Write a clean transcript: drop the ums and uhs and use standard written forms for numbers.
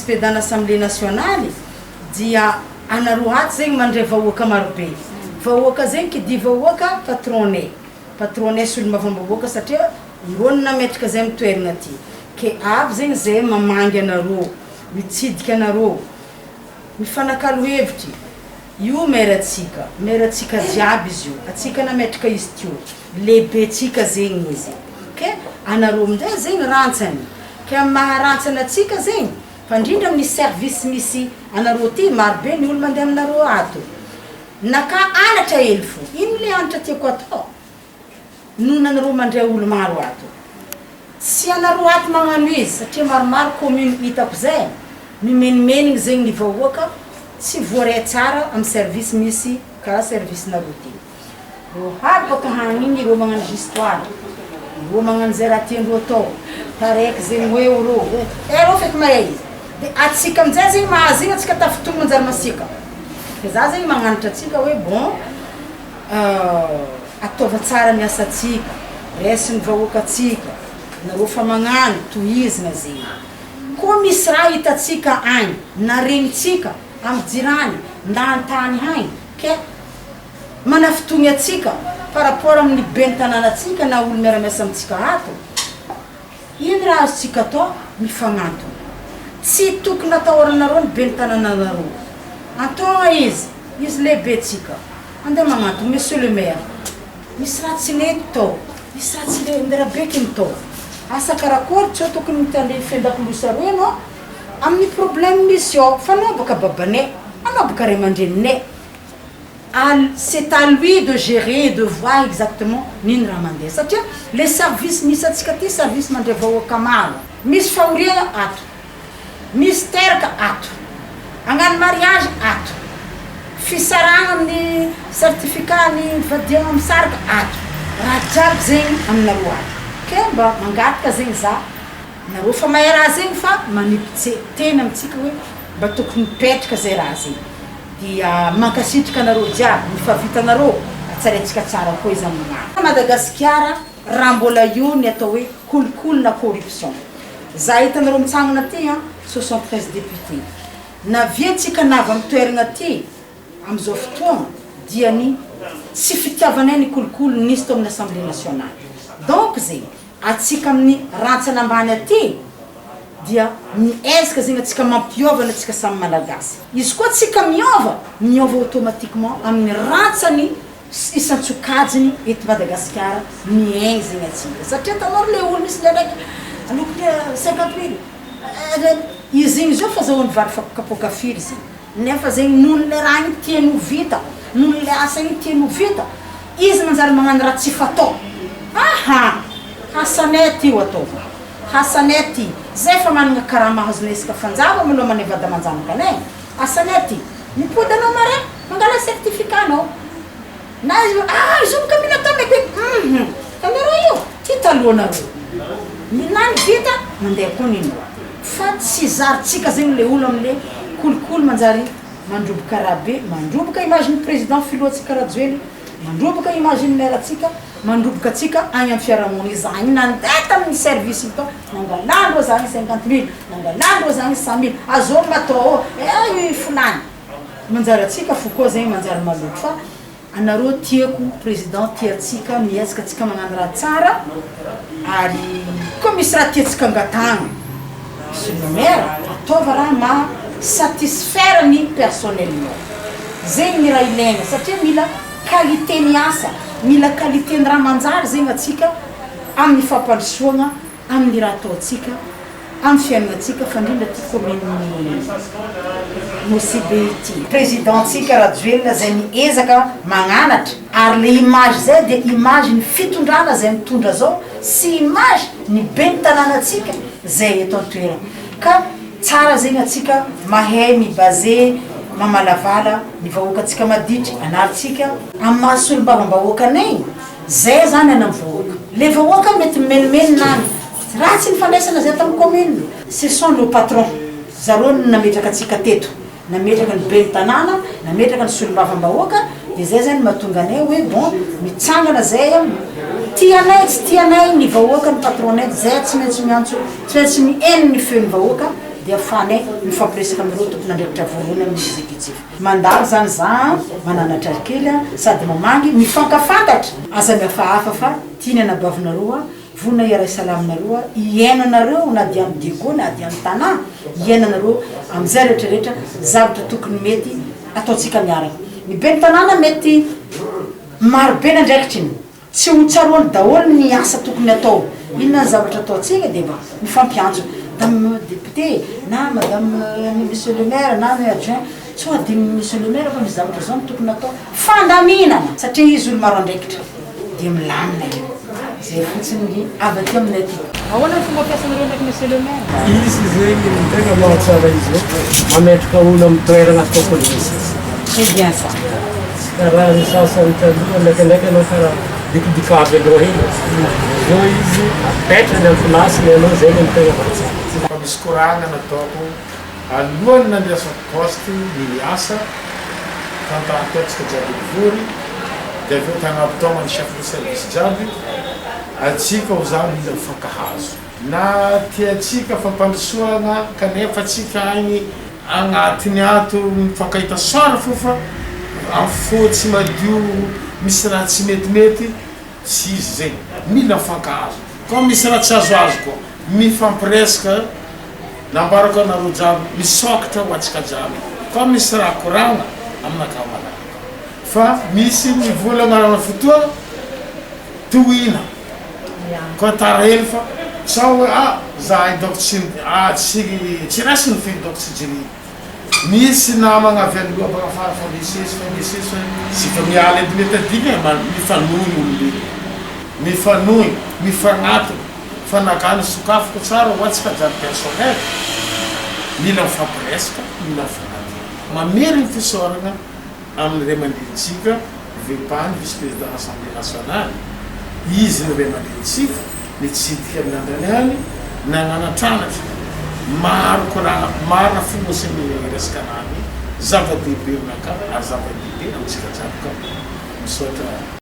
vice-président l'Assemblée nationale dia anaro ato zegny mandray vahoaka marobe. Vahoaka zegny kidy vahoaka patronay solo mavambahoaka satria irony nametraka zay amin'ny toerana ty. Ke avy zegny zay mamangy anaro, mitsidika anaro, mifanakalo hevitry. Io meratsika jiaby izy io. Atsika nametraka izy tio. Lehibentsika zegny izy. Ke anaro amin'izay zegny rantsany. Ke amin'ny maharantsana atsika zegny, fa indrindra amin'ny service misy anaro ty marobe ny olo mandeha aminareo ato. Naka anatra hely fo. Ino le anatra tiako atao? Noho anareo mandray olo maro ato. Tsy anareo ato magnano izy satria maromaro commune hitako zay. Mimenimenigny zegny ny vahoaka tsy voaray tsara amin'ny service misy karaha service nareo ty. Ro hary baka hagny iro magnano histoire. Ro magnano zay raha tiandreo atao. Taraiky zegny hoe ro. Ro feky mahay izy. De atsika amin'izay zegny mahazo igny atsika tafitony manjary masika. Ke za zegny magnanatra atsika hoe bon ataova tsara ny asa atsika, raisiny vahoaka atsika, nareo fa magnano tohizina zegny. Koa misy raha hitatsika agny, naregnitsika amin'ny jirany, ndan-tany agny, ke manafitony atsika par rapport amin'ny ben'ny tanànatsika na olo miara-miasa amitsika ato. Ino raha azontsika atao? Mifagnantona. Tsy tokony atahoranareo ny ben'ny tanànanareo. Antonga izy lehibentsika. Andeha magnantona, monsieur le maire. Misy raha tsy leny tao, misy raha tsy leny rabeky ny tao. Asa karakory tsy ho tokony mitandre fendakolosy aroe anao amin'ny problème misy ao. Fa anao baka babanay, anao baka ray aman-dreninay. C'est à lui de gérer et de voir exactement nino raha mandeha. Satria les services misy atsika ty service mandray vahoaka maro. Misy fahoriana ato, misy teraka ato, agnano mariage ato, fisaragna amin'ny certificat ny vadiagna amin'ny saraka ato. Raha jiaby zegny aminareo ato. Ke mba mangataka zegny za, nareo fa mahay raha zegny fa manipy tena amitsika hoe mba tokony mipetraka zay raha zegny. Dia mankasitraka anareo jiaby, mifavitanareo, atsaraintsika tsara koa izy amin'agny. Madagasikara raha mbola io ny atao hoe kolikoly na corruption. Za hitanareo mitsangana ty 73 députés. Naviantsika navy amin'ny toerana ty amin'izao fotoana dia ny tsy fitiavanay ny kolikoly nisy tao amin'ny Assemblée nationale. Donc zegny atsika amin'ny rantsana ambany aty dia miezaka zegny atsika mampiova atsika samy malagasy. Izy koa atsika miova automatiquement amin'ny rantsany isantsokajiny eto Madagasikara miaigny zegny atsika. Satria tanao le olo misy ndraiky alokony 50 000. Izy igny zao fa zahoany vary kapoka firy zegny. Nefa zegny noho le raha igny tiany ho vita, noho le asa igny tiany ho vita, izy manjary magnano raha tsy fatao. Hasanay ty ho ataova. Hasanay ty. Zay fa manana karaha mahazonay isaka fanjava maloha manay vady aman-janaka anay. Hasanay ty. Mipody anao mare, mangala certificat anao. Na izy izy boka mila atao mety. Tanareo io, ty talohanareo. Minany vita, mandeha koa nino. Fa tsy zarintsika zegny le olo amile kolikoly manjary mandroboka rabe, mandroboka imagine président filohantsika Rajoely, mandroboka imagine maire atsika, mandroboka atsika agny amin'ny fiarahamonina zany nandeta amin'ny service ito, nangalandro zany 50 000, nangalandro zany 100 000, azao matao fulany. Manjary atsika fo koa zegny manjary maloto fa anareo tiako président tiatsika miezaka atsika magnano raha tsara ary koa misy raha tiatsika angatagna. Monsieur le maire, ataova raha ma satisfaire ny personnellement. Zegny raha ilaigna satria mila qualité ny asa, mila qualité ny raha manjary zegny atsika amin'ny fampandrosoagna amin'ny raha ataotsika amin'ny fiainagnantsika fa indrindra ty commune Mosibe ity. Présidentsika Rajoelina zay miezaka magnanatra ary le image zay dia image ny fitondrana zay mitondra zao sy image ny ben'ny tanànatsika zay eto an-toerana. Ka tsara zegny atsika mahay mibase mamalavala ny vahoaka atsika maditry anarintsika amin'ny mahasolom-bavambahoaka anay. Zay zany ana vahoaka. Le vahoaka mety menimeny nany. Raha tsy nifandraisana zay tamin'ny commune. Ce sont nos patrons. Zareo nametraka atsika teto. Nametraka ny ben'ny tanàna, nametraka ny solom-bavambahoaka, dia zay zany mahatonga anay hoe bon mitsangana zay tianay ny vahoaka ny patronay zay tsy maintsy miantso, tsy maintsy mihaino ny feon'ny vahoaka dia afanay mifampiresaka amin'ireo tompon'andraikitra voalohany amin'ny exécutif mandalo zany za mananatra kely sady mamangy mifankafantatra aza mihafahafa fa tiany anabavinareo vonona iara-salaminareo iainanareo na dia amin'ny diego na dia amin'ny tanà iainanareo amin'izay rehetrarehetra zavatra tokony mety ataontsika miaraka ny be ny tanàna mety marobe nandraikitra iny tsy ho tsaroany daholo ny asa tokony atao inona ny zavatra ataontsika dia mba mifampiantso madame député na madame monsieur le maire na adjoint tsy ho adiny monsieur le maire fa misy zavatra zao no tokony atao fandaminana satria izy olo maro andraikitra dia milamina io zay fotsiny avy aty aminay aty ahoana ny fomba fiasanareo ndraiky monsieur le maire izy zegny tegna mahatsara izy mametraka olo amin'ny toerana tokony misy c'est bien ça karaha ny sasany taloha ndraikandraiky anao karaha dikidikavy aloha hely zao izy apetrany amin'ny plasiny anao zegny ny tegna mahatsara fa misy koragna nataoko alohany nandrasako poste niasa tantahatetsika jiaby vory dia aveo tagnapotaoma ny chef de service jiaby atsika ho zany mila mifankahazo na tiatsika fampandrosoana kanefa atsika agny agnatiny ato mifankahita sora fofa amfo tsy madio misy raha tsy metimety tsy izy zegny mila mifankahazo koa misy raha tsy azoazo koa mifampiresaka nambarako anareo jiaby misokatra ho atsika jiaby koa misy raha koragna aminakao malaka fa misy mivolagna rana fotoa tohina koa tara hely fa sa hoe za doko tsy rasiny firy doko tsy jiri misy namagna avy aloha bagafara fa misesy sy fa miala edy mety adika mifanohy olombelo mifanohy mifagnatony fanakany sokafoko tsara ho atsika jiaby personnel mila mifampiresaka mila mifanatony mamery ny fisaorana amin'ny ray aman-drenitsika vepany vice président assemblée nationale izy ny ray aman-drenitsika nitsidika amin'ny andrany any nagnanatranatra maro koraha maro fomba sy miresaka anany zava-dehibe aminaka ary zava-dehibe amintsika jiaby ka misaotra